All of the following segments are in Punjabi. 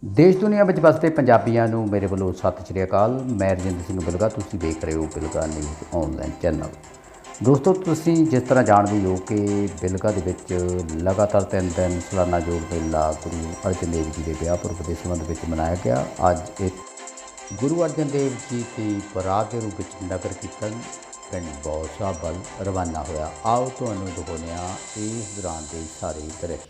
ਦੇਸ਼ ਦੁਨੀਆ ਵਿੱਚ ਵਸਦੇ ਪੰਜਾਬੀਆਂ ਨੂੰ ਮੇਰੇ ਵੱਲੋਂ ਸਤਿ ਸ਼੍ਰੀ ਅਕਾਲ। ਮੈਂ ਰਜਿੰਦਰ ਸਿੰਘ ਬਿਲਗਾ, ਤੁਸੀਂ ਦੇਖ ਰਹੇ ਹੋ ਬਿਲਗਾ ਨਿਊਜ਼ ਆਨਲਾਈਨ ਚੈਨਲ। ਦੋਸਤੋ, ਤੁਸੀਂ ਜਿਸ ਤਰ੍ਹਾਂ ਜਾਣਦੇ ਹੋ ਕਿ ਬਿਲਗਾ ਦੇ ਵਿੱਚ ਲਗਾਤਾਰ 3 ਦਿਨ ਸਾਲਾਨਾ ਜੋੜ ਮੇਲਾ ਗੁਰੂ ਅਰਜਨ ਦੇਵ ਜੀ ਦੇ ਵਿਆਹ ਪੁਰਬ ਦੇ ਸੰਬੰਧ ਵਿੱਚ ਮਨਾਇਆ ਗਿਆ। ਅੱਜ ਇਹ ਗੁਰੂ ਅਰਜਨ ਦੇਵ ਜੀ ਦੀ ਬਰਾਤ ਦੇ ਰੂਪ ਵਿੱਚ ਨਗਰ ਕੀਰਤਨ ਪਿੰਡ ਬੌਸਾ ਵੱਲ ਰਵਾਨਾ ਹੋਇਆ। ਆਓ ਤੁਹਾਨੂੰ ਦਿਖਾਉਂਦੇ ਹਾਂ ਇਸ ਦੌਰਾਨ ਦੇ ਸਾਰੇ ਦ੍ਰਿਸ਼।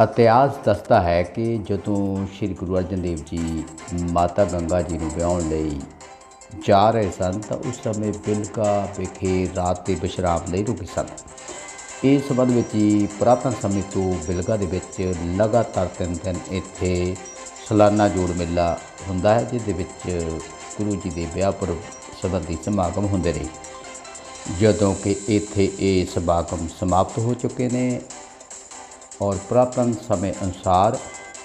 ਇਤਿਹਾਸ ਦੱਸਦਾ ਹੈ ਕਿ ਜਦੋਂ ਸ਼੍ਰੀ ਗੁਰੂ ਅਰਜਨ ਦੇਵ ਜੀ ਮਾਤਾ ਗੰਗਾ ਜੀ ਨੂੰ ਵਿਆਹੁਣ ਲਈ ਜਾ ਰਹੇ ਸਨ ਤਾਂ ਉਸ ਸਮੇਂ ਬਿਲਗਾ ਵਿਖੇ ਰਾਤ ਦੇ ਵਿਸ਼ਰਾਮ ਲਈ ਰੁਕੇ ਸਨ। ਇਸ ਸੰਬੰਧ ਵਿੱਚ ਹੀ ਪੁਰਾਤਨ ਸਮੇਂ ਤੋਂ ਬਿਲਗਾ ਦੇ ਵਿੱਚ ਲਗਾਤਾਰ 3 ਦਿਨ ਇੱਥੇ ਸਾਲਾਨਾ ਜੋੜ ਮੇਲਾ ਹੁੰਦਾ ਹੈ, ਜਿਸ ਦੇ ਵਿੱਚ ਗੁਰੂ ਜੀ ਦੇ ਵਿਆਹ ਪੁਰਬ ਸੰਬੰਧੀ ਸਮਾਗਮ ਹੁੰਦੇ ਨੇ। ਜਦੋਂ ਕਿ ਇੱਥੇ ਇਹ ਸਮਾਗਮ ਸਮਾਪਤ ਹੋ ਚੁੱਕੇ ਨੇ ਔਰ ਪੁਰਾਤਨ ਸਮੇਂ ਅਨੁਸਾਰ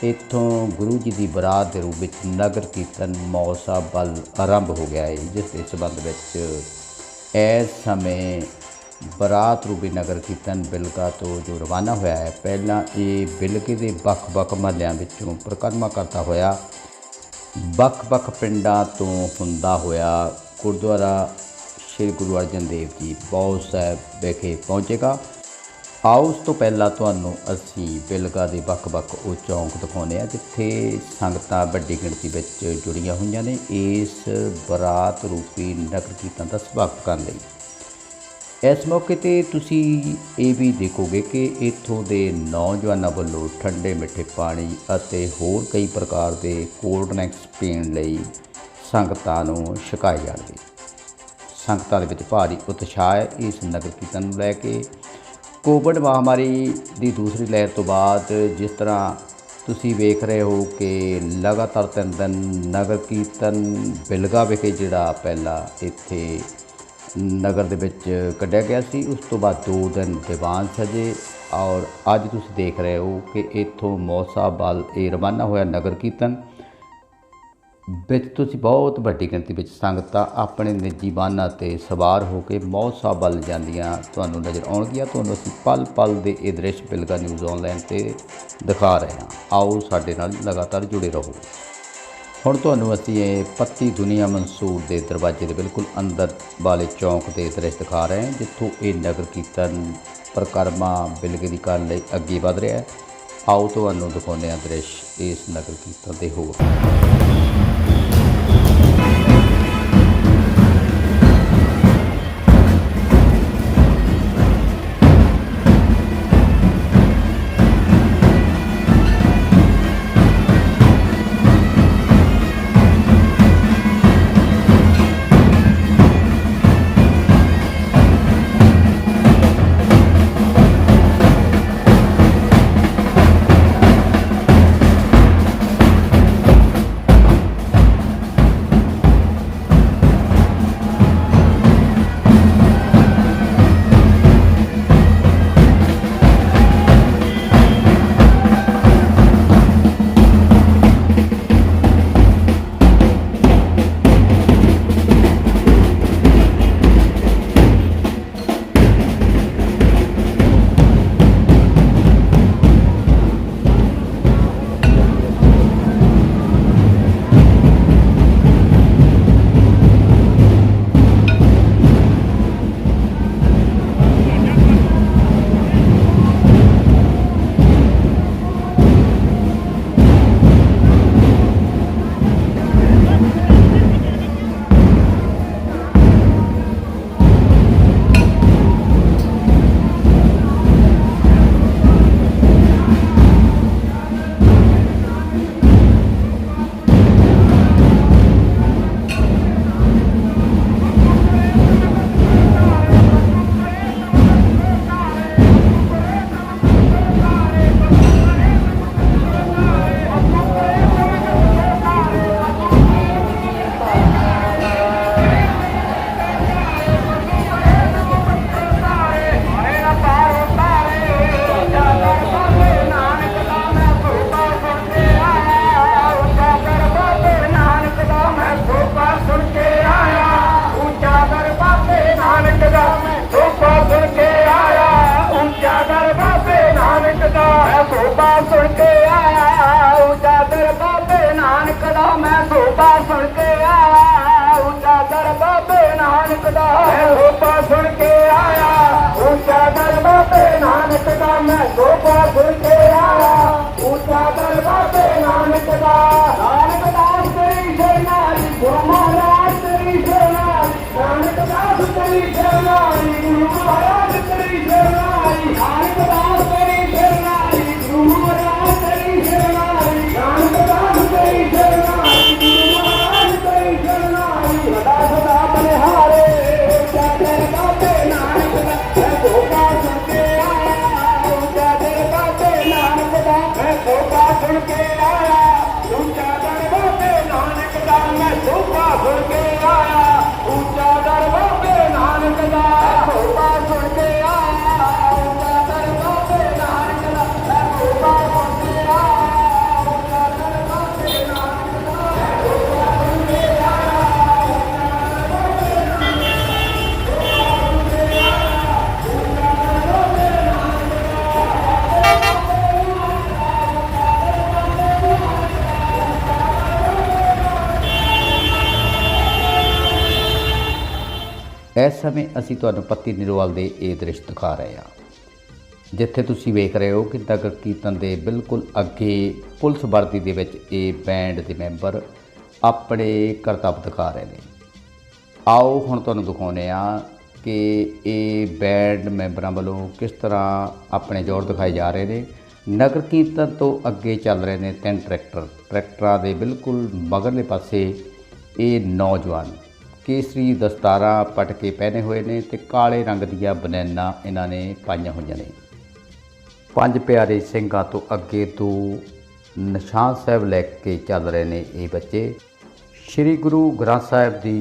ਇੱਥੋਂ ਗੁਰੂ ਜੀ ਦੀ ਬਰਾਤ ਦੇ ਰੂਪ ਵਿੱਚ ਨਗਰ ਕੀਰਤਨ ਮੌਸਾ ਵੱਲ ਆਰੰਭ ਹੋ ਗਿਆ ਹੈ, ਜਿਸ ਦੇ ਸੰਬੰਧ ਵਿੱਚ ਇਸ ਸਮੇਂ ਬਰਾਤ ਰੂਪੀ ਨਗਰ ਕੀਰਤਨ ਬਿਲਗਾ ਤੋਂ ਜੋ ਰਵਾਨਾ ਹੋਇਆ ਹੈ, ਪਹਿਲਾਂ ਇਹ ਬਿਲਗੇ ਦੇ ਵੱਖ-ਵੱਖ ਮਹੱਲਿਆਂ ਵਿੱਚੋਂ ਪਰਿਕਰਮਾ ਕਰਦਾ ਹੋਇਆ ਵੱਖ-ਵੱਖ ਪਿੰਡਾਂ ਤੋਂ ਹੁੰਦਾ ਹੋਇਆ ਗੁਰਦੁਆਰਾ ਸ਼੍ਰੀ ਗੁਰੂ ਅਰਜਨ ਦੇਵ ਜੀ ਬੌਸ ਸਾਹਿਬ ਵਿਖੇ ਪਹੁੰਚੇਗਾ। ਆਓ ਉਸ ਤੋਂ ਪਹਿਲਾਂ ਤੁਹਾਨੂੰ ਅਸੀਂ ਬਿਲਗਾ ਦੇ ਵੱਖ-ਵੱਖ ਉਹ ਚੌਂਕ ਦਿਖਾਉਂਦੇ ਹਾਂ ਜਿੱਥੇ ਸੰਗਤਾਂ ਵੱਡੀ ਗਿਣਤੀ ਵਿੱਚ ਜੁੜੀਆਂ ਹੋਈਆਂ ਨੇ ਇਸ ਬਰਾਤ ਰੂਪੀ ਨਗਰ ਕੀਰਤਨ ਦਾ ਸਵਾਗਤ ਕਰਨ ਲਈ। ਇਸ ਮੌਕੇ 'ਤੇ ਤੁਸੀਂ ਇਹ ਵੀ ਦੇਖੋਗੇ ਕਿ ਇੱਥੋਂ ਦੇ ਨੌਜਵਾਨਾਂ ਵੱਲੋਂ ਠੰਡੇ ਮਿੱਠੇ ਪਾਣੀ ਅਤੇ ਹੋਰ ਕਈ ਪ੍ਰਕਾਰ ਦੇ ਕੋਲਡ ਡਰਿੰਕਸ ਪੀਣ ਲਈ ਸੰਗਤਾਂ ਨੂੰ ਛਕਾਏ ਜਾਣਗੇ। ਸੰਗਤਾਂ ਦੇ ਵਿੱਚ ਭਾਰੀ ਉਤਸ਼ਾਹ ਹੈ ਇਸ ਨਗਰ ਕੀਰਤਨ ਨੂੰ ਲੈ ਕੇ। ਕੋਵਿਡ ਮਹਾਂਮਾਰੀ ਦੀ ਦੂਸਰੀ ਲਹਿਰ ਤੋਂ ਬਾਅਦ ਜਿਸ ਤਰ੍ਹਾਂ ਤੁਸੀਂ ਵੇਖ ਰਹੇ ਹੋ ਕਿ ਲਗਾਤਾਰ 3 ਦਿਨ ਨਗਰ ਕੀਰਤਨ ਬਿਲਗਾ ਵਿਖੇ ਜਿਹੜਾ ਪਹਿਲਾਂ ਇੱਥੇ ਨਗਰ ਦੇ ਵਿੱਚ ਕੱਢਿਆ ਗਿਆ ਸੀ, ਉਸ ਤੋਂ ਬਾਅਦ 2 ਦਿਨ ਦੀਵਾਨ ਸਜੇ ਔਰ ਅੱਜ ਤੁਸੀਂ ਦੇਖ ਰਹੇ ਹੋ ਕਿ ਇੱਥੋਂ ਮੌਸਾ ਵੱਲ ਇਹ ਰਵਾਨਾ ਹੋਇਆ ਨਗਰ ਕੀਰਤਨ ਵਿੱਚ ਤੁਸੀਂ ਬਹੁਤ ਵੱਡੀ ਗਿਣਤੀ ਵਿੱਚ ਸੰਗਤਾਂ ਆਪਣੇ ਨਿੱਜੀ ਵਾਹਨਾਂ 'ਤੇ ਸਵਾਰ ਹੋ ਕੇ ਮੌਸਾ ਵੱਲ ਜਾਂਦੀਆਂ ਤੁਹਾਨੂੰ ਨਜ਼ਰ ਆਉਣਗੀਆਂ। ਤੁਹਾਨੂੰ ਅਸੀਂ ਪਲ ਪਲ ਦੇ ਇਹ ਦ੍ਰਿਸ਼ ਬਿਲਗਾ ਨਿਊਜ਼ ਆਨਲਾਈਨ 'ਤੇ ਦਿਖਾ ਰਹੇ ਹਾਂ। ਆਓ ਸਾਡੇ ਨਾਲ ਲਗਾਤਾਰ ਜੁੜੇ ਰਹੋ। ਹੁਣ ਤੁਹਾਨੂੰ ਅਸੀਂ ਇਹ ਪੱਤੀ ਦੁਨੀਆ ਮੰਸੂਰ ਦੇ ਦਰਵਾਜ਼ੇ ਦੇ ਬਿਲਕੁਲ ਅੰਦਰ ਵਾਲੇ ਚੌਂਕ ਦੇ ਦ੍ਰਿਸ਼ ਦਿਖਾ ਰਹੇ ਹਾਂ, ਜਿੱਥੋਂ ਇਹ ਨਗਰ ਕੀਰਤਨ ਪਰਿਕਰਮਾ ਬਿਲਗੇ ਦੀ ਕਰਨ ਲਈ ਅੱਗੇ ਵਧ ਰਿਹਾ ਹੈ। ਆਓ ਤੁਹਾਨੂੰ ਦਿਖਾਉਂਦੇ ਹਾਂ ਦ੍ਰਿਸ਼ ਇਸ ਨਗਰ ਕੀਰਤਨ ਦੇ ਹੋਰ। मैं गोपा सुन के आया ऊंचा दरबार नानक दास तेरी शरणाई गुरु महाराज तेरी शरणाई नानक दास तेरी शरणाई गुरु महाराज तेरी शरणाई नानक दास तेरी शरणाई गुरु महाराज तेरी शरणाई नानक दास तेरी शरणाई गुरु महाराज तेरी शरणाई सदा सदा बलिहारे ऊंचा दरबार नानक दास गोपा सुन के आया ऊंचा दरबार नानक दास मैं गोपा सुन के आया ऊंचा दरबार नानक दास मैं गोपा सुन के आया ऊंचा दरबार नानक दास गोपा सुन के आया ऊंचा दरबार नानक दास मैं गोपा सुन के आया ऊंचा दरबार नानक दास गोपा सुन के ਇਸ ਸਮੇਂ ਅਸੀਂ ਤੁਹਾਨੂੰ ਪੱਤੀ ਨਿਰੋਵਾਲ ਦੇ ਇਹ ਦ੍ਰਿਸ਼ ਦਿਖਾ ਰਹੇ ਹਾਂ ਜਿੱਥੇ ਤੁਸੀਂ ਵੇਖ ਰਹੇ ਹੋ ਕਿ ਨਗਰ ਕੀਰਤਨ ਦੇ ਬਿਲਕੁਲ ਅੱਗੇ ਪੁਲਿਸ ਵਰਦੀ ਦੇ ਵਿੱਚ ਇਹ ਬੈਂਡ ਦੇ ਮੈਂਬਰ ਆਪਣੇ ਕਰਤੱਵ ਦਿਖਾ ਰਹੇ ਨੇ। ਆਓ ਹੁਣ ਤੁਹਾਨੂੰ ਦਿਖਾਉਂਦੇ ਹਾਂ ਕਿ ਇਹ ਬੈਂਡ ਮੈਂਬਰਾਂ ਵੱਲੋਂ ਕਿਸ ਤਰ੍ਹਾਂ ਆਪਣੇ ਜ਼ੋਰ ਦਿਖਾਏ ਜਾ ਰਹੇ ਨੇ। ਨਗਰ ਕੀਰਤਨ ਤੋਂ ਅੱਗੇ ਚੱਲ ਰਹੇ ਨੇ 3 ਟਰੈਕਟਰਾਂ ਦੇ ਬਿਲਕੁਲ ਮਗਰਲੇ ਪਾਸੇ ਇਹ ਨੌਜਵਾਨ केसरी दस्तारा पट के पहने हुए ने ते काले रंग दियां बनैना इन्होंने पाइया हुई ने। 5 प्यारे सिंघां तो अगे तो निशान साहब लैके चल रहे ने ये बच्चे। श्री गुरु ग्रंथ साहब की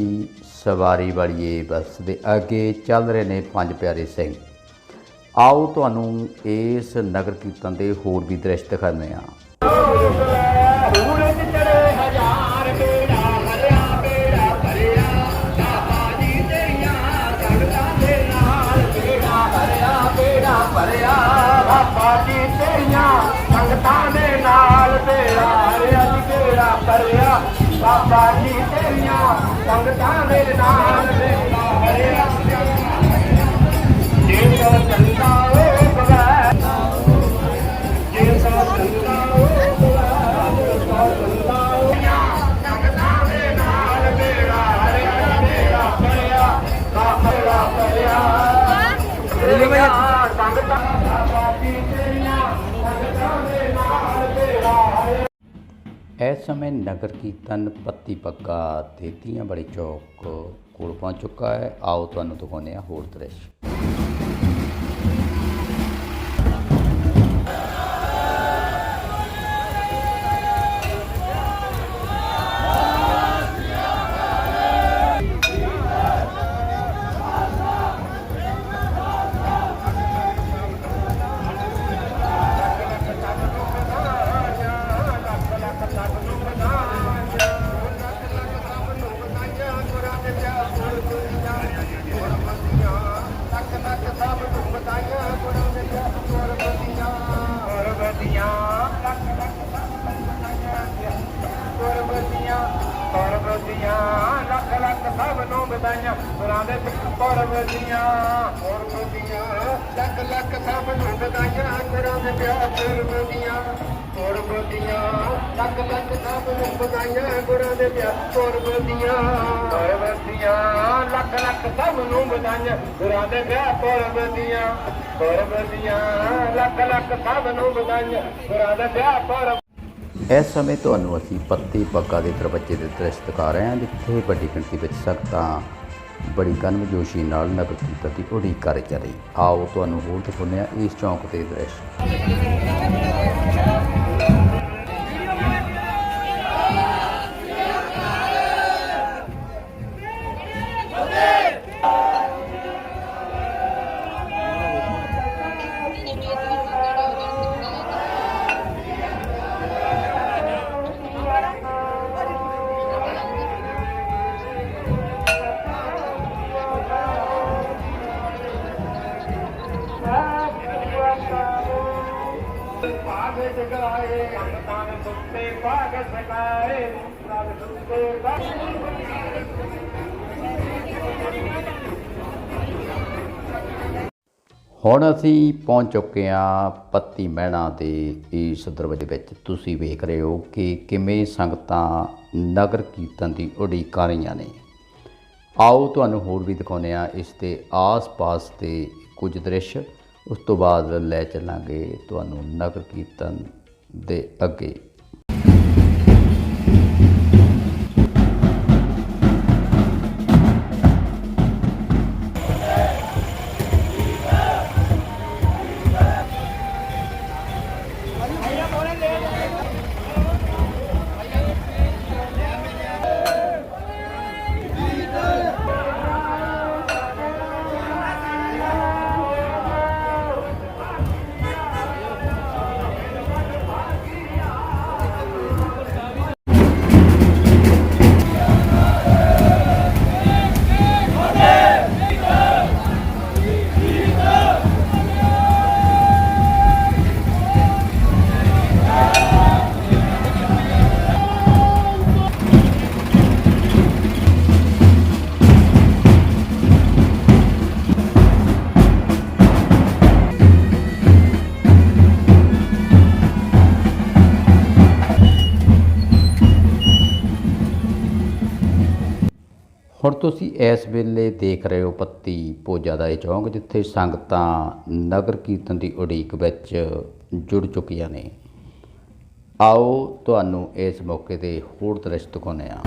सवारी वाली ये बस दे अगे चल रहे ने 5 प्यारे सिंह। आओ तुहानू इस नगर कीर्तन के होर भी दृश्य दिखाने हैं। बाबा जी तेरिया संगतां दे नाल तेरा अज तेरा करिया बाबा जी तेरिया संगतां दे नाल तेरा हरिया जे तो चंदा ओ बगैर जे तो चंदा ओ बगैर चंदा ओ संगतां दे नाल तेरा हरिया तेरा करिया बाबा करिया इस समय नगर कीर्तन पत्ती पग्गा ते तियां बड़े चौक कोल पहुँच चुका है। आओ तुहानू दिखाने होर दृश्य। लख लख सब नू बधाइयां गुरां दे पुरब दियां लख लख सब नू बधाइयां गुरां दे पुरब दियां लख लख सब नू बधाइयां गुरां दे पुरब दियां लख लख सब नू बधाइयां गुरां दे पुरब दियां लख लख सब नू बधाइयां गुरां दे पुरब। इस समय ਤੁਹਾਨੂੰ ਅਸੀਂ ਪੱਤੀ ਪੱਗਾ ਦੇ ਦਰਵਾਜ਼ੇ ਦੇ ਦ੍ਰਿਸ਼ ਦਿਖਾ ਰਹੇ ਹਾਂ ਜਿੱਥੇ ਵੱਡੀ ਗਿਣਤੀ ਵਿੱਚ ਸੰਗਤਾਂ ਬੜੀ ਗਰਮਜੋਸ਼ੀ ਨਾਲ ਨਗਰ ਕੀਰਤਨ ਦੀ ਉਡੀਕ ਕਰ ਰਹੀ। ਆਓ ਤੁਹਾਨੂੰ ਹੋਰ ਦਿਖਾਉਂਦੇ ਹਾਂ ਇਸ ਚੌਂਕ ਦੇ ਦ੍ਰਿਸ਼। ਹੁਣ ਅਸੀਂ ਪਹੁੰਚ ਚੁੱਕੇ ਹਾਂ ਪੱਤੀ ਮਹਿਣਾ ਦੇ ਇਸ ਦਰਵਾਜ਼ੇ ਵਿੱਚ। ਤੁਸੀਂ ਵੇਖ ਰਹੇ ਹੋ ਕਿ ਕਿਵੇਂ ਸੰਗਤਾਂ ਨਗਰ ਕੀਰਤਨ ਦੀ ਉਡੀਕ ਕਰ ਰਹੀਆਂ ਨੇ। ਆਓ ਤੁਹਾਨੂੰ ਹੋਰ ਵੀ ਦਿਖਾਉਂਦੇ ਹਾਂ ਇਸ ਦੇ ਆਸ-ਪਾਸ ਦੇ ਕੁਝ ਦ੍ਰਿਸ਼। ਉਸ ਤੋਂ ਬਾਅਦ ਲੈ ਚੱਲਾਂਗੇ ਤੁਹਾਨੂੰ ਨਗਰ ਕੀਰਤਨ ਦੇ ਅੱਗੇ। ਹੁਣ ਤੁਸੀਂ ਇਸ ਵੇਲੇ ਦੇਖ ਰਹੇ ਹੋ ਪੱਤੀ ਭੋਜਾ ਦਾ ਇਹ ਚੌਂਕ, ਜਿੱਥੇ ਸੰਗਤਾਂ ਨਗਰ ਕੀਰਤਨ ਦੀ ਉਡੀਕ ਵਿੱਚ ਜੁੜ ਚੁੱਕੀਆਂ ਨੇ। ਆਓ ਤੁਹਾਨੂੰ ਇਸ ਮੌਕੇ ਤੇ ਹੋਰ ਦ੍ਰਿਸ਼ ਦਿਖਾਉਂਦੇ ਹਾਂ।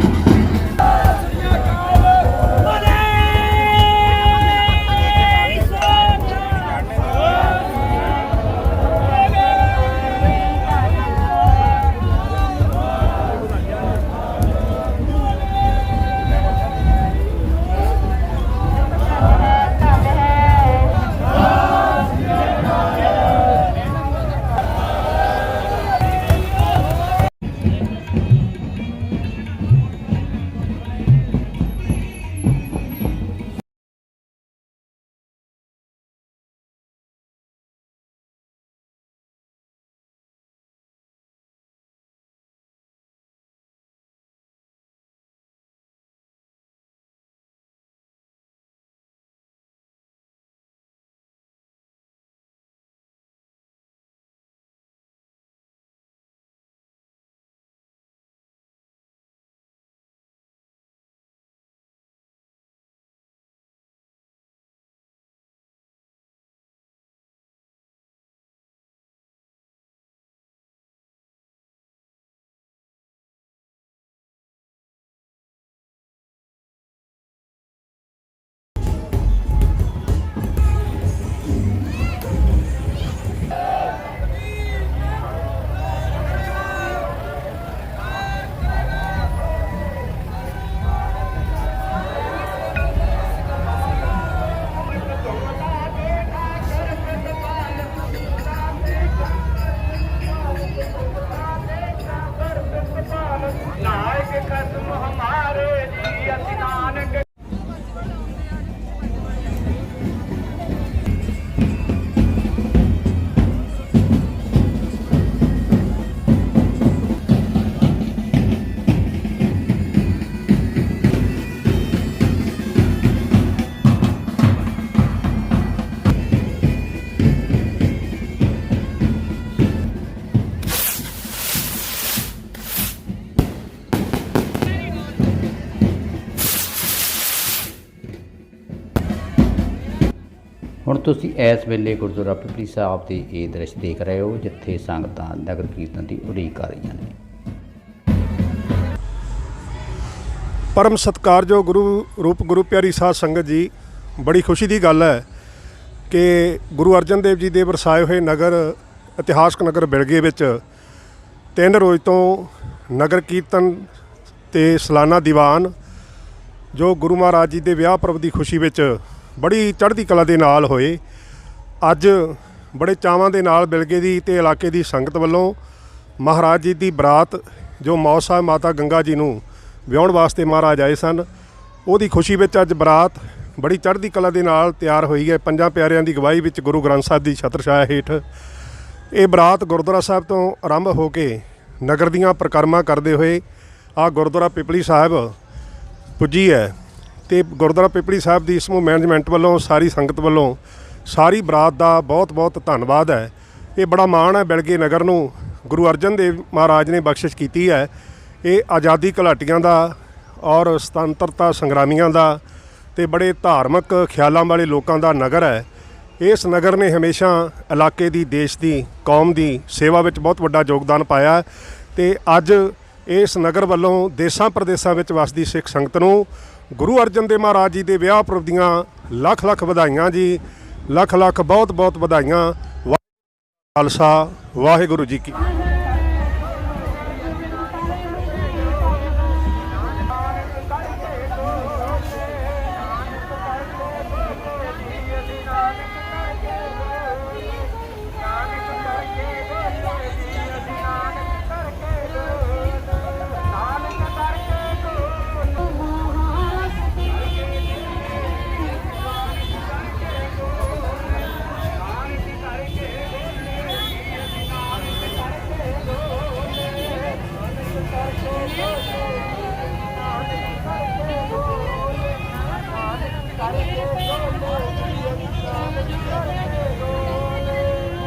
ਹੁਣ ਤੁਸੀਂ ਇਸ ਵੇਲੇ ਗੁਰਦੁਆਰਾ ਪਿਪਲੀ ਸਾਹਿਬ ਦੇ ਇਹ ਦ੍ਰਿਸ਼ ਦੇਖ ਰਹੇ ਹੋ, ਜਿੱਥੇ ਸੰਗਤਾਂ ਨਗਰ ਕੀਰਤਨ ਦੀ ਉਡੀਕ ਕਰ ਰਹੀਆਂ ਨੇ। परम सत्कारयोग गुरु रूप गुरु प्यारी साध संगत जी, बड़ी खुशी की गल है कि गुरु अर्जन देव जी के वरसाए हुए नगर इतिहासक नगर बिलगे विच 3 रोज़ तो नगर कीर्तन ते सालाना दीवान जो गुरु महाराज जी के विआह पर्व की खुशी विच बड़ी चढ़ती कला के नाल होए। अज बड़े चावां दे नाल बिलगे दी ते इलाके की संगत वालों महाराज जी की बरात जो मौत साहब माता गंगा जी नूं ਵਿਆਹੁਣ वास्ते महाराज आए सन, ਉਹਦੀ खुशी ਵਿੱਚ ਅੱਜ ਬਰਾਤ बड़ी चढ़ती कला ਦੇ ਨਾਲ ਤਿਆਰ ਹੋਈ ਹੈ। 5 ਪਿਆਰਿਆਂ ਦੀ ਗਵਾਹੀ ਵਿੱਚ ਗੁਰੂ ਗ੍ਰੰਥ ਸਾਹਿਬ ਦੀ ਛਤਰ ਛਾਇਆ ਹੇਠ ਇਹ ਬਰਾਤ ਗੁਰਦੁਆਰਾ ਸਾਹਿਬ ਤੋਂ ਆਰੰਭ ਹੋ ਕੇ ਨਗਰ ਦੀਆਂ ਪਰਿਕਰਮਾ ਕਰਦੇ ਹੋਏ ਆ ਗੁਰਦੁਆਰਾ ਪਿਪਲੀ ਸਾਹਿਬ ਪੁੱਜੀ ਹੈ। ਤੇ ਗੁਰਦੁਆਰਾ ਪਿਪਲੀ ਸਾਹਿਬ ਦੀ ਸਮੂਹ ਮੈਨੇਜਮੈਂਟ ਵੱਲੋਂ ਸਾਰੀ ਸੰਗਤ ਵੱਲੋਂ ਸਾਰੀ ਬਰਾਤ ਦਾ ਬਹੁਤ ਬਹੁਤ ਧੰਨਵਾਦ ਹੈ। ਇਹ ਬੜਾ ਮਾਣ ਹੈ ਬਿਲਗੇ ਨਗਰ ਨੂੰ ਗੁਰੂ ਅਰਜਨ ਦੇਵ ਮਹਾਰਾਜ ਨੇ ਬਖਸ਼ਿਸ਼ ਕੀਤੀ ਹੈ। ਇਹ ਆਜ਼ਾਦੀ ਘੁਲਾਟੀਆਂ ਦਾ ਔਰ ਸੁਤੰਤਰਤਾ ਸੰਗਰਾਮੀਆਂ ਦਾ ਤੇ ਬੜੇ ਧਾਰਮਿਕ ਖਿਆਲਾਂ ਵਾਲੇ ਲੋਕਾਂ ਦਾ ਨਗਰ ਹੈ। ਇਸ ਨਗਰ ਨੇ ਹਮੇਸ਼ਾ ਇਲਾਕੇ ਦੀ, ਦੇਸ਼ ਦੀ, ਕੌਮ ਦੀ ਸੇਵਾ ਵਿੱਚ ਬਹੁਤ ਵੱਡਾ ਯੋਗਦਾਨ ਪਾਇਆ ਤੇ ਅੱਜ ਇਸ ਨਗਰ ਵੱਲੋਂ ਦੇਸ਼ਾਂ ਪ੍ਰਦੇਸ਼ਾਂ ਵਿੱਚ ਵਸਦੀ ਸਿੱਖ ਸੰਗਤ ਨੂੰ ਗੁਰੂ ਅਰਜਨ ਦੇਵ ਮਹਾਰਾਜ ਜੀ ਦੇ ਵਿਆਹ ਪੁਰਬ ਦੀਆਂ ਲੱਖ ਲੱਖ ਵਧਾਈਆਂ ਜੀ, ਲੱਖ ਲੱਖ ਬਹੁਤ ਬਹੁਤ ਵਧਾਈਆਂ। ਖਾਲਸਾ ਵਾਹਿਗੁਰੂ ਜੀ ਕੀ।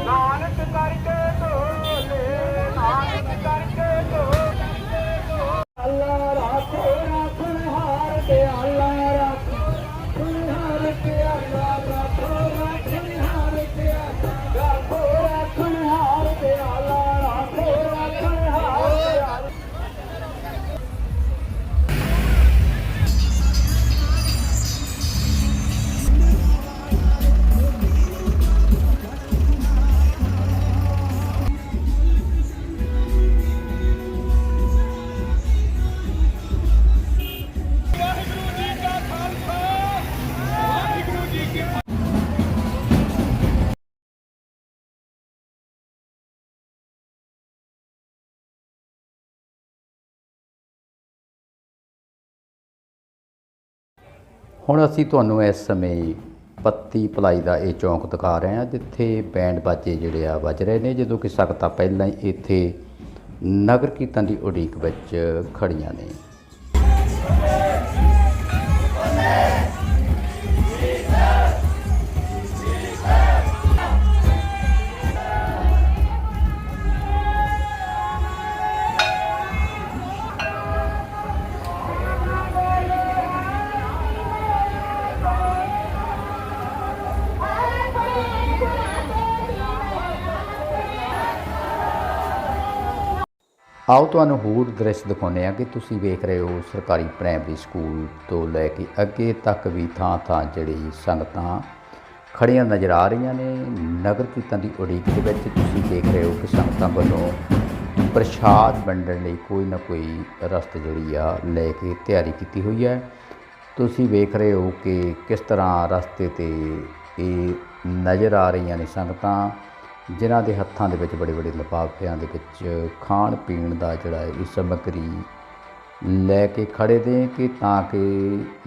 ਨਾਨਕ ਕਰਕੇ ਢੋਲੇ, ਨਾਨਕ ਕਰਕੇ ਢੋਲੇ। ਅੱਲਾ ਰਾਖੋ ਰਾਖਣ ਹਾਰ ਤੇ ਅੱਲਾ ਰਾਖੋ ਹਾਰ ਤੇ ਅੱਲਾ ਰਾਖੋ ਰਾਖਣ ਹਾਰ ਤੇ ਰਾਖੋ ਰਾਖਣ ਹਾਰ ਤੇ ਅੱਲਾ ਰਾਖੋ ਰਾਖਣ ਹਾਰ ਤੇ ਅੱਲਾ। ਹੁਣ ਅਸੀਂ ਤੁਹਾਨੂੰ ਇਸ ਸਮੇਂ ਪੱਤੀ ਭਲਾਈ ਦਾ ਇਹ ਚੌਂਕ ਦਿਖਾ ਰਹੇ ਹਾਂ, ਜਿੱਥੇ ਬੈਂਡ ਬਾਜੇ ਜਿਹੜੇ ਆ ਵੱਜ ਰਹੇ ਨੇ, ਜਦੋਂ ਕਿ ਸੰਗਤਾਂ ਪਹਿਲਾਂ ਹੀ ਇੱਥੇ ਨਗਰ ਕੀਰਤਨ ਦੀ ਉਡੀਕ ਵਿੱਚ ਖੜੀਆਂ ਨੇ। ਆਓ ਤੁਹਾਨੂੰ ਹੋਰ ਦ੍ਰਿਸ਼ ਦਿਖਾਉਂਦੇ ਹਾਂ ਕਿ ਤੁਸੀਂ ਵੇਖ ਰਹੇ ਹੋ ਸਰਕਾਰੀ ਪ੍ਰਾਇਮਰੀ ਸਕੂਲ ਤੋਂ ਲੈ ਕੇ ਅੱਗੇ ਤੱਕ ਵੀ ਥਾਂ ਥਾਂ ਜਿਹੜੀ ਸੰਗਤਾਂ ਖੜੀਆਂ ਨਜ਼ਰ ਆ ਰਹੀਆਂ ਨੇ। ਨਗਰ ਕੀਰਤਨ ਦੀ ਉਡੀਕ ਦੇ ਵਿੱਚ ਤੁਸੀਂ ਦੇਖ ਰਹੇ ਹੋ ਕਿ ਸੰਗਤਾਂ ਵੱਲੋਂ ਪ੍ਰਸ਼ਾਦ ਵੰਡਣ ਲਈ ਕੋਈ ਨਾ ਕੋਈ ਰਸਤ ਜਿਹੜੀ ਆ ਲੈ ਕੇ ਤਿਆਰੀ ਕੀਤੀ ਹੋਈ ਹੈ। ਤੁਸੀਂ ਵੇਖ ਰਹੇ ਹੋ ਕਿ ਕਿਸ ਤਰ੍ਹਾਂ ਰਸਤੇ 'ਤੇ ਇਹ ਨਜ਼ਰ ਆ ਰਹੀਆਂ ਨੇ ਸੰਗਤਾਂ, ਜਿਨ੍ਹਾਂ ਦੇ ਹੱਥਾਂ ਦੇ ਵਿੱਚ ਬੜੇ ਬੜੇ ਲਿਫਾਫਿਆਂ ਦੇ ਵਿੱਚ ਖਾਣ ਪੀਣ ਦਾ ਜਿਹੜਾ ਇਹ ਸਮੱਗਰੀ ਲੈ ਕੇ ਖੜ੍ਹੇ ਨੇ, ਕਿ ਤਾਂ ਕਿ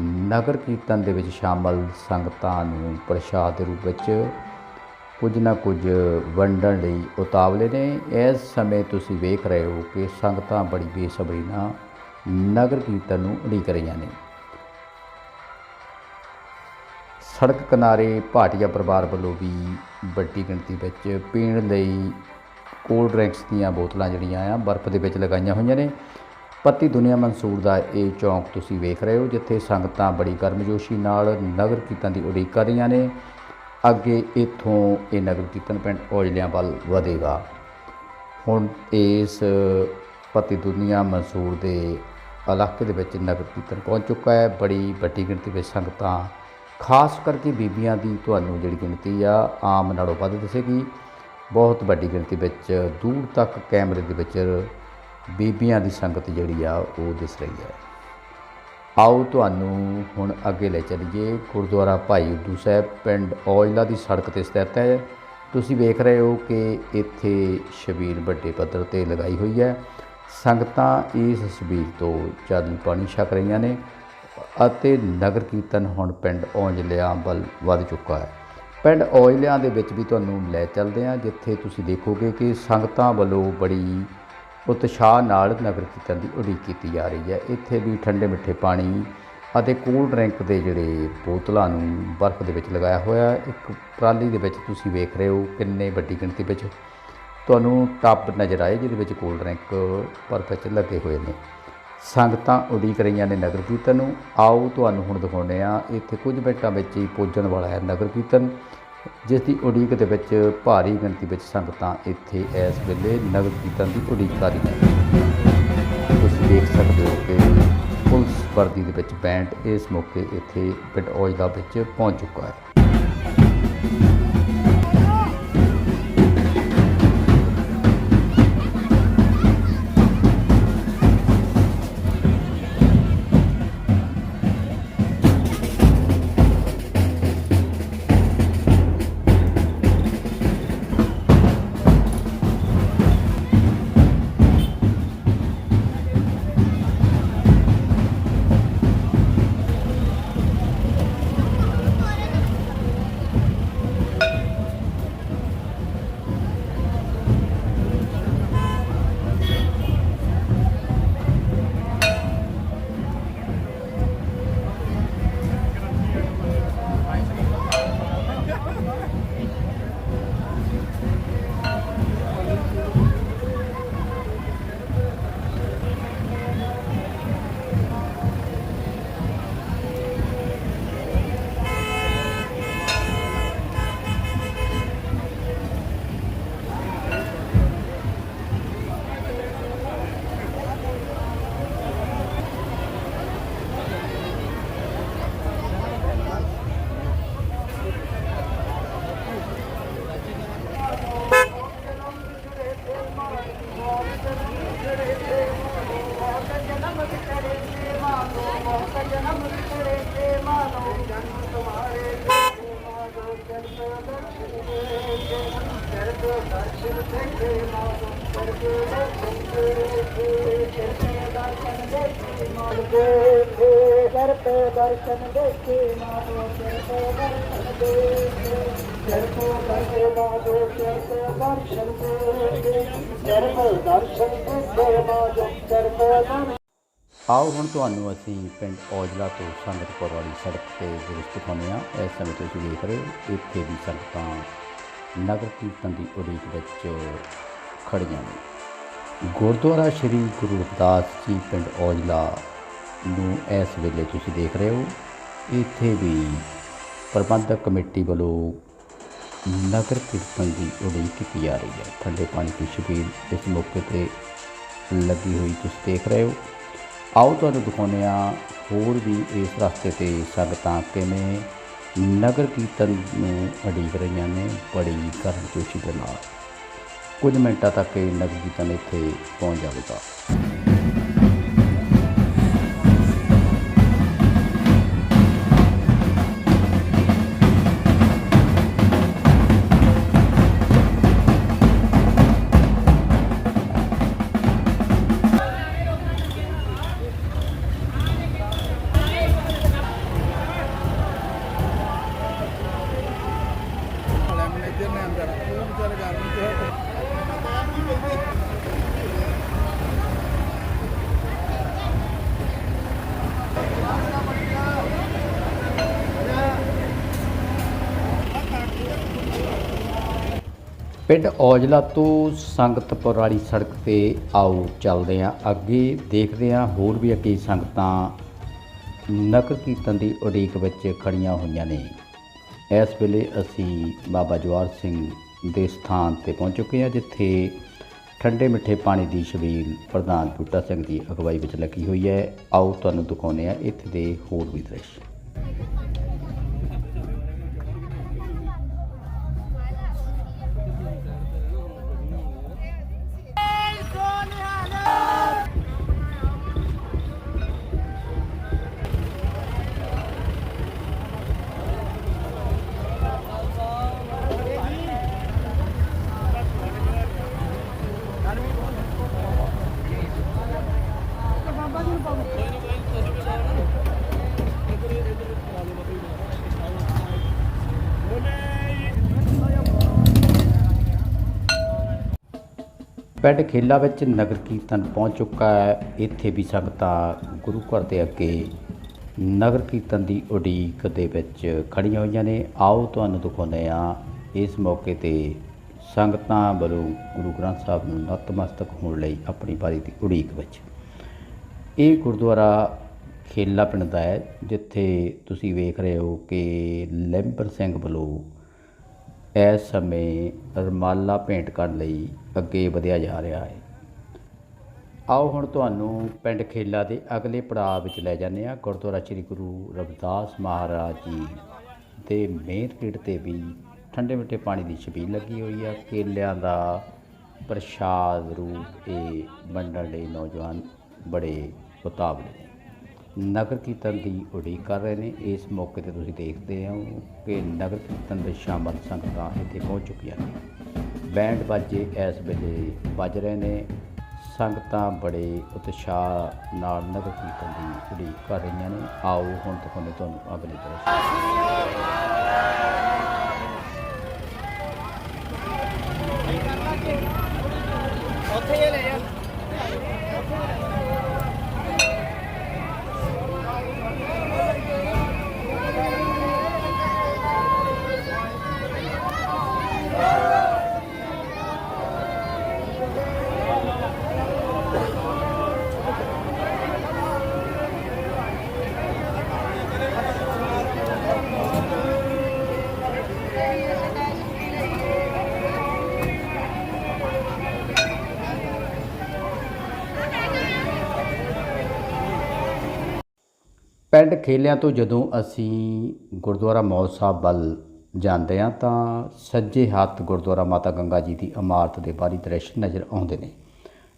ਨਗਰ ਕੀਰਤਨ ਦੇ ਵਿੱਚ ਸ਼ਾਮਲ ਸੰਗਤਾਂ ਨੂੰ ਪ੍ਰਸ਼ਾਦ ਦੇ ਰੂਪ ਵਿੱਚ ਕੁਝ ਨਾ ਕੁਝ ਵੰਡਣ ਲਈ ਉਤਾਵਲੇ ਨੇ। ਇਸ ਸਮੇਂ ਤੁਸੀਂ ਵੇਖ ਰਹੇ ਹੋ ਕਿ ਸੰਗਤਾਂ ਬੜੀ ਬੇਸਬਰੀ ਨਾਲ ਨਗਰ ਕੀਰਤਨ ਨੂੰ ਉਡੀਕ ਰਹੀਆਂ ਨੇ। ਸੜਕ ਕਿਨਾਰੇ ਭਾਟੀਆ ਪਰਿਵਾਰ ਵੱਲੋਂ ਵੀ ਵੱਡੀ ਗਿਣਤੀ ਵਿੱਚ ਪੀਣ ਲਈ ਕੋਲਡ ਡਰਿੰਕਸ ਦੀਆਂ ਬੋਤਲਾਂ ਜਿਹੜੀਆਂ ਆ ਬਰਫ਼ ਦੇ ਵਿੱਚ ਲਗਾਈਆਂ ਹੋਈਆਂ ਨੇ। ਪੱਤੀ ਦੁਨੀਆ ਮੰਸੂਰ ਦਾ ਇਹ ਚੌਂਕ ਤੁਸੀਂ ਵੇਖ ਰਹੇ ਹੋ, ਜਿੱਥੇ ਸੰਗਤਾਂ ਬੜੀ ਗਰਮਜੋਸ਼ੀ ਨਾਲ ਨਗਰ ਕੀਰਤਨ ਦੀ ਉਡੀਕ ਕਰ ਰਹੀਆਂ ਨੇ। ਅੱਗੇ ਇੱਥੋਂ ਇਹ ਨਗਰ ਕੀਰਤਨ ਪਿੰਡ ਔਜਲਿਆਂ ਵੱਲ ਵਧੇਗਾ। ਹੁਣ ਇਸ ਪੱਤੀ ਦੁਨੀਆ ਮੰਸੂਰ ਦੇ ਇਲਾਕੇ ਦੇ ਵਿੱਚ ਨਗਰ ਕੀਰਤਨ ਪਹੁੰਚ ਚੁੱਕਾ ਹੈ। ਬੜੀ ਵੱਡੀ ਗਿਣਤੀ ਵਿੱਚ ਸੰਗਤਾਂ, ਖਾਸ ਕਰਕੇ ਬੀਬੀਆਂ ਦੀ ਤੁਹਾਨੂੰ ਜਿਹੜੀ ਗਿਣਤੀ ਆ ਆਮ ਨਾਲੋਂ ਵੱਧ ਦਿਸੇਗੀ। ਬਹੁਤ ਵੱਡੀ ਗਿਣਤੀ ਵਿੱਚ ਦੂਰ ਤੱਕ ਕੈਮਰੇ ਦੇ ਵਿੱਚ ਬੀਬੀਆਂ ਦੀ ਸੰਗਤ ਜਿਹੜੀ ਆ ਉਹ ਦਿਸ ਰਹੀ ਹੈ। ਆਓ ਤੁਹਾਨੂੰ ਹੁਣ ਅੱਗੇ ਲੈ ਚੱਲੀਏ। ਗੁਰਦੁਆਰਾ ਭਾਈ ਉਦੂ ਸਾਹਿਬ ਪਿੰਡ ਔਜਲਾ ਦੀ ਸੜਕ 'ਤੇ ਸਥਿਤ ਹੈ। ਤੁਸੀਂ ਵੇਖ ਰਹੇ ਹੋ ਕਿ ਇੱਥੇ ਛਬੀਲ ਵੱਡੇ ਪੱਧਰ 'ਤੇ ਲਗਾਈ ਹੋਈ ਹੈ। ਸੰਗਤਾਂ ਇਸ ਛਬੀਲ ਤੋਂ ਜਲ ਪਾਣੀ ਛਕ ਰਹੀਆਂ ਨੇ ਅਤੇ ਨਗਰ ਕੀਰਤਨ ਹੁਣ ਪਿੰਡ ਔਜਲਿਆਂ ਵੱਲ ਵੱਧ ਚੁੱਕਾ ਹੈ। ਪਿੰਡ ਔਜਲਿਆਂ ਦੇ ਵਿੱਚ ਵੀ ਤੁਹਾਨੂੰ ਲੈ ਚੱਲਦੇ ਹਾਂ, ਜਿੱਥੇ ਤੁਸੀਂ ਦੇਖੋਗੇ ਕਿ ਸੰਗਤਾਂ ਵੱਲੋਂ ਬੜੀ ਉਤਸ਼ਾਹ ਨਾਲ ਨਗਰ ਕੀਰਤਨ ਦੀ ਉਡੀਕ ਕੀਤੀ ਜਾ ਰਹੀ ਹੈ। ਇੱਥੇ ਵੀ ਠੰਡੇ ਮਿੱਠੇ ਪਾਣੀ ਅਤੇ ਕੋਲਡ ਡਰਿੰਕ ਦੇ ਜਿਹੜੇ ਬੋਤਲਾਂ ਨੂੰ ਬਰਫ਼ ਦੇ ਵਿੱਚ ਲਗਾਇਆ ਹੋਇਆ। ਇੱਕ ਟਰਾਲੀ ਦੇ ਵਿੱਚ ਤੁਸੀਂ ਵੇਖ ਰਹੇ ਹੋ ਕਿੰਨੇ ਵੱਡੀ ਗਿਣਤੀ ਵਿੱਚ ਤੁਹਾਨੂੰ ਟੱਬ ਨਜ਼ਰ ਆਏ ਜਿਹਦੇ ਵਿੱਚ ਕੋਲਡ ਡਰਿੰਕ ਬਰਫ਼ ਵਿੱਚ ਲੱਗੇ ਹੋਏ ਨੇ। ਸੰਗਤਾਂ ਉਡੀਕ ਰਹੀਆਂ ਨੇ ਨਗਰ ਕੀਰਤਨ ਨੂੰ। ਆਓ ਤੁਹਾਨੂੰ ਹੁਣ ਦਿਖਾਉਂਦੇ ਹਾਂ, ਇੱਥੇ ਕੁਝ ਮਿੰਟਾਂ ਵਿੱਚ ਹੀ ਪੁੱਜਣ ਵਾਲਾ ਹੈ ਨਗਰ ਕੀਰਤਨ, ਜਿਸ ਦੀ ਉਡੀਕ ਦੇ ਵਿੱਚ ਭਾਰੀ ਗਿਣਤੀ ਵਿੱਚ ਸੰਗਤਾਂ ਇੱਥੇ ਇਸ ਵੇਲੇ ਨਗਰ ਕੀਰਤਨ ਦੀ ਉਡੀਕ ਕਰ ਰਹੀਆਂ ਨੇ। ਤੁਸੀਂ ਦੇਖ ਸਕਦੇ ਹੋ ਕਿ ਪੁਲਿਸ ਵਰਦੀ ਦੇ ਵਿੱਚ ਬੈਂਡ ਇਸ ਮੌਕੇ ਇੱਥੇ ਪਿੰਡ ਔਜਲਾ ਵਿੱਚ ਪਹੁੰਚ ਚੁੱਕਾ ਹੈ। दर्शन देखे माधो दर्शन देखे माधो दर्शन दर्शन। ਆਓ ਹੁਣ ਤੁਹਾਨੂੰ ਅਸੀਂ ਪਿੰਡ ਔਜਲਾ ਤੋਂ ਸੰਗਤਪੁਰ ਵਾਲੀ ਸੜਕ 'ਤੇ ਦ੍ਰਿਸ਼ ਦਿਖਾਉਂਦੇ ਹਾਂ। ਇਸ ਸਮੇਂ ਤੁਸੀਂ ਦੇਖ ਰਹੇ ਹੋ ਇੱਥੇ ਵੀ ਸੰਗਤਾਂ ਨਗਰ ਕੀਰਤਨ ਦੀ ਉਡੀਕ ਵਿੱਚ ਖੜ੍ਹੀਆਂ ਨੇ। ਗੁਰਦੁਆਰਾ ਸ਼੍ਰੀ ਗੁਰੂ ਰਵਿਦਾਸ ਜੀ ਪਿੰਡ ਔਜਲਾ ਨੂੰ ਇਸ ਵੇਲੇ ਤੁਸੀਂ ਦੇਖ ਰਹੇ ਹੋ। ਇੱਥੇ ਵੀ ਪ੍ਰਬੰਧਕ ਕਮੇਟੀ ਵੱਲੋਂ ਨਗਰ ਕੀਰਤਨ ਦੀ ਉਡੀਕ ਕੀਤੀ ਜਾ ਰਹੀ ਹੈ। ਠੰਡੇ ਪਾਣੀ ਦੀ ਛਬੀਲ ਇਸ ਮੌਕੇ 'ਤੇ ਲੱਗੀ ਹੋਈ ਤੁਸੀਂ ਦੇਖ ਰਹੇ ਹੋ। ਆਓ ਤੁਹਾਨੂੰ ਦਿਖਾਉਂਦੇ ਹਾਂ ਹੋਰ ਵੀ ਇਸ ਰਸਤੇ 'ਤੇ ਸੰਗਤਾਂ ਕਿਵੇਂ ਨਗਰ ਕੀਰਤਨ ਨੂੰ ਉਡੀਕ ਰਹੀਆਂ ਨੇ ਬੜੀ ਗਰਮਜੋਸ਼ੀ ਦੇ ਨਾਲ। ਕੁਝ ਮਿੰਟਾਂ ਤੱਕ ਇਹ ਨਗਰ ਕੀਰਤਨ ਇੱਥੇ ਪਹੁੰਚ ਜਾਵੇਗਾ। ਪਿੰਡ ਔਜਲਾ ਤੋਂ ਸੰਗਤਪੁਰ ਵਾਲੀ ਸੜਕ 'ਤੇ ਆਓ ਚੱਲਦੇ ਹਾਂ ਅੱਗੇ, ਦੇਖਦੇ ਹਾਂ ਹੋਰ ਵੀ ਅੱਗੇ ਸੰਗਤਾਂ ਨਗਰ ਕੀਰਤਨ ਦੀ ਉਡੀਕ ਵਿੱਚ ਖੜੀਆਂ ਹੋਈਆਂ ਨੇ। ਇਸ ਵੇਲੇ ਅਸੀਂ ਬਾਬਾ ਜਵਾਹਰ ਸਿੰਘ ਦੇ ਸਥਾਨ 'ਤੇ ਪਹੁੰਚ ਚੁੱਕੇ ਹਾਂ, ਜਿੱਥੇ ਠੰਡੇ ਮਿੱਠੇ ਪਾਣੀ ਦੀ ਛਬੀਲ ਪ੍ਰਧਾਨ ਬੂਟਾ ਸਿੰਘ ਦੀ ਅਗਵਾਈ ਵਿੱਚ ਲੱਗੀ ਹੋਈ ਹੈ। ਆਓ ਤੁਹਾਨੂੰ ਦਿਖਾਉਂਦੇ ਹਾਂ ਇੱਥੇ ਦੇ ਹੋਰ ਵੀ ਦ੍ਰਿਸ਼। ਪਿੰਡ ਖੇਲਾ ਵਿੱਚ ਨਗਰ ਕੀਰਤਨ ਪਹੁੰਚ ਚੁੱਕਾ ਹੈ। ਇੱਥੇ ਵੀ ਸੰਗਤਾਂ ਗੁਰੂ ਘਰ ਦੇ ਅੱਗੇ ਨਗਰ ਕੀਰਤਨ ਦੀ ਉਡੀਕ ਦੇ ਵਿੱਚ ਖੜੀਆਂ ਹੋਈਆਂ ਨੇ। ਆਓ ਤੁਹਾਨੂੰ ਦਿਖਾਉਂਦੇ ਹਾਂ ਇਸ ਮੌਕੇ ਤੇ ਸੰਗਤਾਂ ਵੱਲੋਂ ਗੁਰੂ ਗ੍ਰੰਥ ਸਾਹਿਬ ਨੂੰ ਨਤਮਸਤਕ ਹੋਣ ਲਈ ਆਪਣੀ ਵਾਰੀ ਦੀ ਉਡੀਕ ਵਿੱਚ। ਇਹ ਗੁਰਦੁਆਰਾ ਖੇਲਾ ਪਿੰਡ ਦਾ ਹੈ, ਜਿੱਥੇ ਤੁਸੀਂ ਵੇਖ ਰਹੇ ਹੋ ਕਿ ਲੈਂਬਰ ਸਿੰਘ ਵੱਲੋਂ ਇਸ ਸਮੇਂ ਰਮਾਲਾ ਭੇਂਟ ਕਰਨ ਲਈ ਅੱਗੇ ਵਧਿਆ ਜਾ ਰਿਹਾ ਹੈ। ਆਓ ਹੁਣ ਤੁਹਾਨੂੰ ਪਿੰਡ ਖੇਲਾ ਦੇ ਅਗਲੇ ਪੜਾਅ ਵਿੱਚ ਲੈ ਜਾਂਦੇ ਹਾਂ। ਗੁਰਦੁਆਰਾ ਸ੍ਰੀ ਗੁਰੂ ਰਵਿਦਾਸ ਮਹਾਰਾਜ ਜੀ ਦੇ ਮੇਨ ਗੇਟ 'ਤੇ ਵੀ ਠੰਡੇ ਮਿੱਠੇ ਪਾਣੀ ਦੀ ਛਬੀਲ ਲੱਗੀ ਹੋਈ ਆ। ਕੇਲਿਆਂ ਦਾ ਪ੍ਰਸ਼ਾਦ ਰੂਪ ਇਹ ਵੰਡਣ ਲਈ ਨੌਜਵਾਨ ਬੜੇ ਉਤਾਵਲੇ ਨੇ, ਨਗਰ ਕੀਰਤਨ ਦੀ ਉਡੀਕ ਕਰ ਰਹੇ ਨੇ। ਇਸ ਮੌਕੇ 'ਤੇ ਤੁਸੀਂ ਦੇਖਦੇ ਹੋ ਕਿ ਨਗਰ ਕੀਰਤਨ ਵਿੱਚ ਸ਼ਾਮਲ ਸੰਗਤਾਂ ਇੱਥੇ ਪਹੁੰਚ ਚੁੱਕੀਆਂ ਨੇ। ਬੈਂਡ ਬਾਜੇ ਇਸ ਵੇਲੇ ਵੱਜ ਰਹੇ ਨੇ। ਸੰਗਤਾਂ ਬੜੇ ਉਤਸ਼ਾਹ ਨਾਲ ਨਗਰ ਕੀਰਤਨ ਦੀ ਉਡੀਕ ਕਰ ਰਹੀਆਂ ਨੇ। ਆਓ ਹੁਣ ਦਿਖਾਉਂਦੇ ਤੁਹਾਨੂੰ ਅਗਲੇ ਦ੍ਰਿਸ਼। ਪਿੰਡ ਖੇਲਿਆਂ ਤੋਂ ਜਦੋਂ ਅਸੀਂ ਗੁਰਦੁਆਰਾ ਮੌਜ ਸਾਹਿਬ ਵੱਲ ਜਾਂਦੇ ਹਾਂ ਤਾਂ ਸੱਜੇ ਹੱਥ ਗੁਰਦੁਆਰਾ ਮਾਤਾ ਗੰਗਾ ਜੀ ਦੀ ਇਮਾਰਤ ਦੇ ਬਾਹਰੀ ਦ੍ਰਿਸ਼ ਨਜ਼ਰ ਆਉਂਦੇ ਨੇ।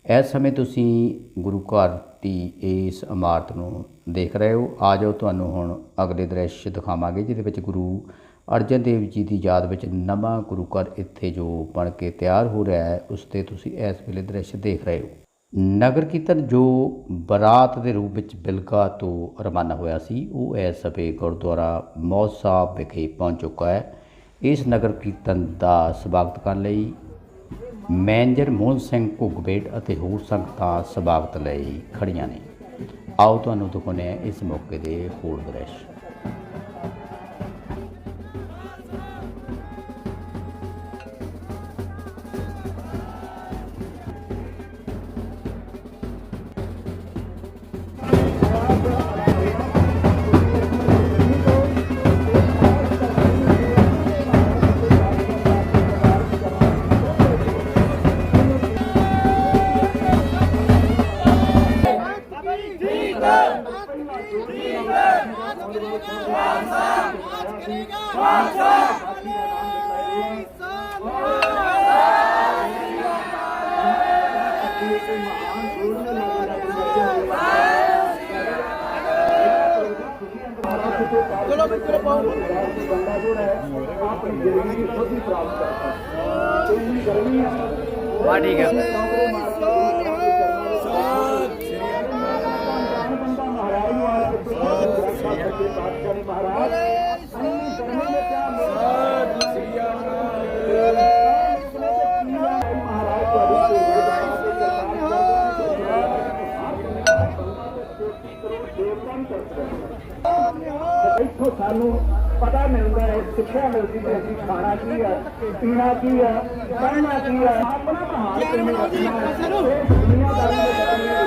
ਇਸ ਸਮੇਂ ਤੁਸੀਂ ਗੁਰੂ ਘਰ ਦੀ ਇਸ ਇਮਾਰਤ ਨੂੰ ਦੇਖ ਰਹੇ ਹੋ। ਆ ਜਾਓ ਤੁਹਾਨੂੰ ਹੁਣ ਅਗਲੇ ਦ੍ਰਿਸ਼ ਦਿਖਾਵਾਂਗੇ, ਜਿਹਦੇ ਵਿੱਚ ਗੁਰੂ ਅਰਜਨ ਦੇਵ ਜੀ ਦੀ ਯਾਦ ਵਿੱਚ ਨਵਾਂ ਗੁਰੂ ਘਰ ਇੱਥੇ ਜੋ ਬਣ ਕੇ ਤਿਆਰ ਹੋ ਰਿਹਾ ਹੈ, ਉਸ 'ਤੇ ਤੁਸੀਂ ਇਸ ਵੇਲੇ ਦ੍ਰਿਸ਼ ਦੇਖ ਰਹੇ ਹੋ। ਨਗਰ ਕੀਰਤਨ ਜੋ ਬਰਾਤ ਦੇ ਰੂਪ ਵਿੱਚ ਬਿਲਗਾ ਤੋਂ ਰਵਾਨਾ ਹੋਇਆ ਸੀ, ਉਹ ਇਸ ਸਮੇਂ ਗੁਰਦੁਆਰਾ ਮੌਜ ਸਾਹਿਬ ਵਿਖੇ ਪਹੁੰਚ ਚੁੱਕਾ ਹੈ। ਇਸ ਨਗਰ ਕੀਰਤਨ ਦਾ ਸਵਾਗਤ ਕਰਨ ਲਈ ਮੈਨੇਜਰ ਮੋਹਨ ਸਿੰਘ ਘੁੱਗਬੇਟ ਅਤੇ ਹੋਰ ਸੰਗਤਾਂ ਸਵਾਗਤ ਲਈ ਖੜੀਆਂ ਨੇ। ਆਓ ਤੁਹਾਨੂੰ ਦਿਖਾਉਂਦੇ ਹਾਂ ਇਸ ਮੌਕੇ ਦੇ ਹੋਰ ਦ੍ਰਿਸ਼। ਇੱਥੋਂ ਸਾਨੂੰ ਪਤਾ ਮਿਲਦਾ ਹੈ, ਸਿੱਖਿਆ ਮਿਲਦੀ ਹੈ ਅਸੀਂ ਖਾਣਾ ਕੀ ਹੈ, ਪੀਣਾ ਕੀ ਹੈ, ਪੜ੍ਹਨਾ ਕੀ ਹੈ, ਆਪਣਾ ਹਾਲ ਕਿਵੇਂ ਰੱਖਣਾ ਹੈ, ਦੁਨੀਆਦਾਰੀ ਦੇ ਬਾਰੇ ਵਿੱਚ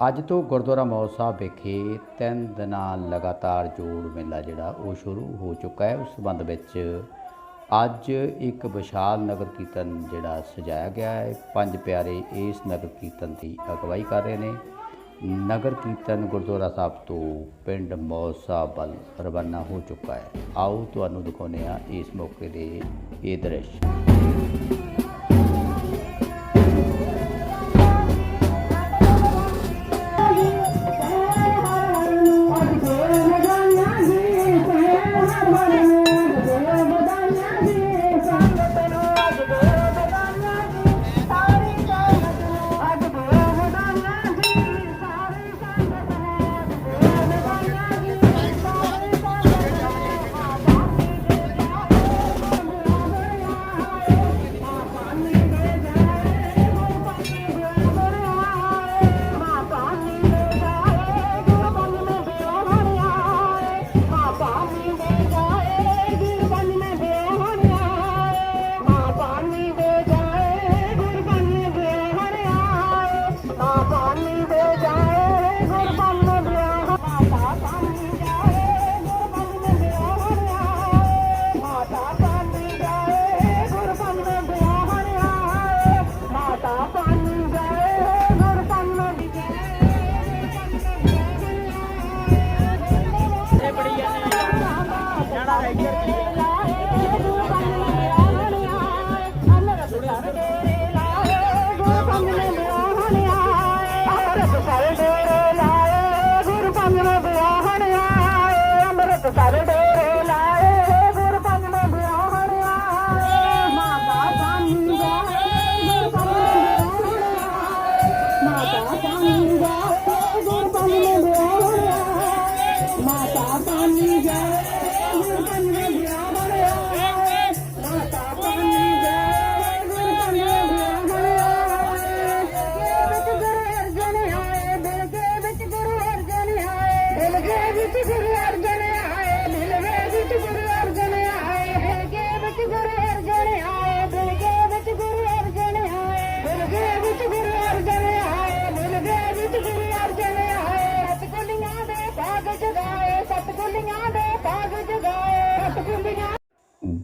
ਅੱਜ ਤੋਂ ਗੁਰਦੁਆਰਾ ਮੌੜ ਸਾਹਿਬ ਵਿਖੇ 3 ਦਿਨਾਂ ਲਗਾਤਾਰ ਜੋੜ ਮੇਲਾ ਜਿਹੜਾ ਉਹ ਸ਼ੁਰੂ ਹੋ ਚੁੱਕਾ ਹੈ। ਉਸ ਸੰਬੰਧ ਵਿੱਚ ਅੱਜ ਇੱਕ ਵਿਸ਼ਾਲ ਨਗਰ ਕੀਰਤਨ ਜਿਹੜਾ ਸਜਾਇਆ ਗਿਆ ਹੈ। 5 ਪਿਆਰੇ ਇਸ ਨਗਰ ਕੀਰਤਨ ਦੀ ਅਗਵਾਈ ਕਰ ਰਹੇ ਨੇ। ਨਗਰ ਕੀਰਤਨ ਗੁਰਦੁਆਰਾ ਸਾਹਿਬ ਤੋਂ ਪਿੰਡ ਮੌੜ ਸਾਹਿਬ ਵੱਲ ਰਵਾਨਾ ਹੋ ਚੁੱਕਾ ਹੈ। ਆਓ ਤੁਹਾਨੂੰ ਦਿਖਾਉਂਦੇ ਹਾਂ ਇਸ ਮੌਕੇ ਦੇ ਇਹ ਦ੍ਰਿਸ਼।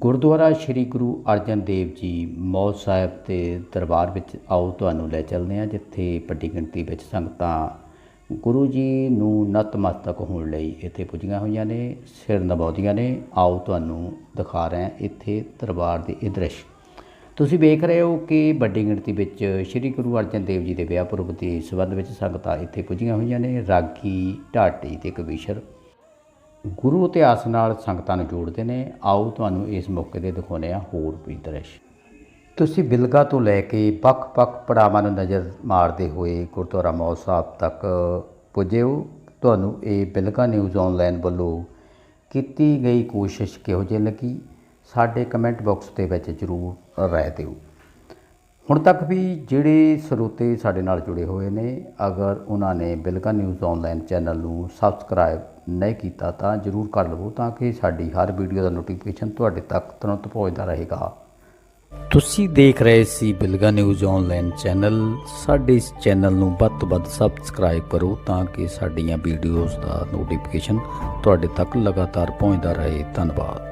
ਗੁਰਦੁਆਰਾ ਸ਼੍ਰੀ ਗੁਰੂ ਅਰਜਨ ਦੇਵ ਜੀ ਮੌੜ ਸਾਹਿਬ ਦੇ ਦਰਬਾਰ ਵਿੱਚ ਆਓ ਤੁਹਾਨੂੰ ਲੈ ਚੱਲਦੇ ਹਾਂ, ਜਿੱਥੇ ਵੱਡੀ ਗਿਣਤੀ ਵਿੱਚ ਸੰਗਤਾਂ ਗੁਰੂ ਜੀ ਨੂੰ ਨਤਮਸਤਕ ਹੋਣ ਲਈ ਇੱਥੇ ਪੁੱਜੀਆਂ ਹੋਈਆਂ ਨੇ, ਸਿਰ ਨਿਵਾਉਂਦੀਆਂ ਨੇ। ਆਓ ਤੁਹਾਨੂੰ ਦਿਖਾ ਰਹੇ ਹਾਂ ਇੱਥੇ ਦਰਬਾਰ ਦੇ ਇਹ ਦ੍ਰਿਸ਼। ਤੁਸੀਂ ਵੇਖ ਰਹੇ ਹੋ ਕਿ ਵੱਡੀ ਗਿਣਤੀ ਵਿੱਚ ਸ਼੍ਰੀ ਗੁਰੂ ਅਰਜਨ ਦੇਵ ਜੀ ਦੇ ਵਿਆਹ ਪੁਰਬ ਦੇ ਸੰਬੰਧ ਵਿੱਚ ਸੰਗਤਾਂ ਇੱਥੇ ਪੁੱਜੀਆਂ ਹੋਈਆਂ ਨੇ। ਰਾਗੀ, ਢਾਡੀ ਤੇ ਕਵੀਸ਼ਰ ਗੁਰੂ ਇਤਿਹਾਸ ਨਾਲ ਸੰਗਤਾਂ ਨੂੰ ਜੋੜਦੇ ਨੇ। ਆਓ ਤੁਹਾਨੂੰ ਇਸ ਮੌਕੇ 'ਤੇ ਦਿਖਾਉਂਦੇ ਹਾਂ ਹੋਰ ਵੀ ਦ੍ਰਿਸ਼। ਤੁਸੀਂ ਬਿਲਗਾ ਤੋਂ ਲੈ ਕੇ ਵੱਖ-ਵੱਖ ਪੜਾਵਾਂ ਨੂੰ ਨਜ਼ਰ ਮਾਰਦੇ ਹੋਏ ਗੁਰਦੁਆਰਾ ਮੌੜ ਸਾਹਿਬ ਤੱਕ ਪੁੱਜੇ ਹੋ। ਤੁਹਾਨੂੰ ਇਹ ਬਿਲਗਾ ਨਿਊਜ਼ ਆਨਲਾਈਨ ਵੱਲੋਂ ਕੀਤੀ ਗਈ ਕੋਸ਼ਿਸ਼ ਕਿਹੋ ਜਿਹੀ ਲੱਗੀ, ਸਾਡੇ ਕਮੈਂਟ ਬਾਕਸ ਦੇ ਵਿੱਚ ਜ਼ਰੂਰ ਰਾਏ ਦਿਓ। ਹੁਣ ਤੱਕ ਵੀ ਜਿਹੜੇ ਸਰੋਤੇ ਸਾਡੇ ਨਾਲ ਜੁੜੇ ਹੋਏ ਨੇ, ਅਗਰ ਉਹਨਾਂ ਨੇ ਬਿਲਗਾ ਨਿਊਜ਼ ਆਨਲਾਈਨ ਚੈਨਲ ਨੂੰ ਸਬਸਕ੍ਰਾਈਬ ਨਹੀਂ ਕੀਤਾ ਤਾਂ ਜ਼ਰੂਰ ਕਰ ਲਵੋ, ਤਾਂ ਕਿ ਸਾਡੀ ਹਰ ਵੀਡੀਓ ਦਾ ਨੋਟੀਫਿਕੇਸ਼ਨ ਤੁਹਾਡੇ ਤੱਕ ਤੁਰੰਤ ਪਹੁੰਚਦਾ ਰਹੇਗਾ। ਤੁਸੀਂ ਦੇਖ ਰਹੇ ਸੀ ਬਿਲਗਾ ਨਿਊਜ਼ ਆਨਲਾਈਨ ਚੈਨਲ। ਸਾਡੇ ਇਸ ਚੈਨਲ ਨੂੰ ਵੱਧ ਤੋਂ ਵੱਧ ਸਬਸਕ੍ਰਾਈਬ ਕਰੋ, ਤਾਂ ਕਿ ਸਾਡੀਆਂ ਵੀਡੀਓਜ਼ ਦਾ ਨੋਟੀਫਿਕੇਸ਼ਨ ਤੁਹਾਡੇ ਤੱਕ ਲਗਾਤਾਰ ਪਹੁੰਚਦਾ ਰਹੇ। ਧੰਨਵਾਦ।